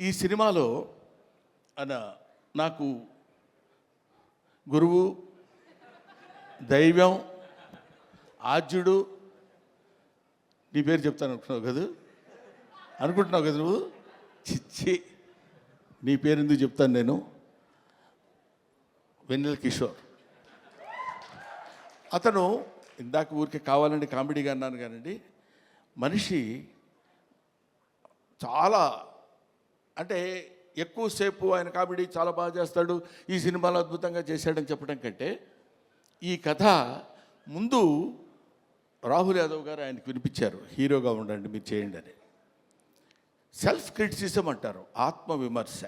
ఈ సినిమాలో అన నాకు గురువు, దైవం, ఆద్యుడు, నీ పేరు చెప్తాను అనుకుంటున్నావు కదా నువ్వు? చిచ్చి, నీ పేరు ఎందుకు చెప్తాను నేను? వెన్నెల కిషోర్. అతను ఇందాక ఊరికే కావాలండి కామెడీగా అన్నాను కానండి, మనిషి చాలా అంటే ఎక్కువసేపు ఆయన కామెడీ చాలా బాగా చేస్తాడు, ఈ సినిమాలో అద్భుతంగా చేశాడని చెప్పడం కంటే ఈ కథ ముందు రాహుల్ యాదవ్ గారు ఆయనకు వినిపించారు, హీరోగా ఉండండి మీరు చేయండి అని. సెల్ఫ్ క్రిటిసిజం అంటారు, ఆత్మవిమర్శ.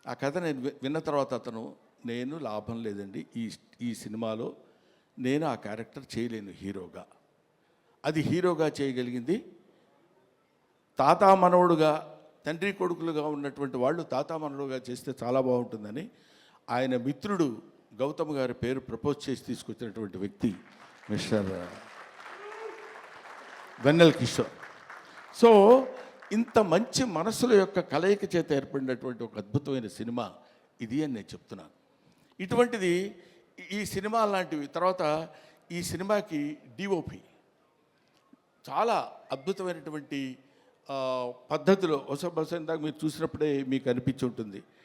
ఆ కథ నేను విన్న తర్వాత అతను, నేను లాభం లేదండి ఈ సినిమాలో నేను ఆ క్యారెక్టర్ చేయలేను హీరోగా. అది హీరోగా చేయగలిగింది తాతా మనవడుగా, తండ్రి కొడుకులుగా ఉన్నటువంటి వాళ్ళు తాతా మనవడుగా చేస్తే చాలా బాగుంటుందని ఆయన మిత్రుడు గౌతమ్ గారి పేరు ప్రపోజ్ చేసి తీసుకొచ్చినటువంటి వ్యక్తి మిస్టర్ వెన్నెల కిషోర్. సో ఇంత మంచి మనసుల యొక్క కలయిక చేత ఏర్పడినటువంటి ఒక అద్భుతమైన సినిమా ఇది అని నేను చెప్తున్నాను. ఇటువంటిది ఈ సినిమా లాంటివి. తర్వాత ఈ సినిమాకి డిఓపి చాలా అద్భుతమైనటువంటి పద్ధతిలో బహుశా ఇందాక మీరు చూసినప్పుడే మీకు అనిపించి ఉంటుంది,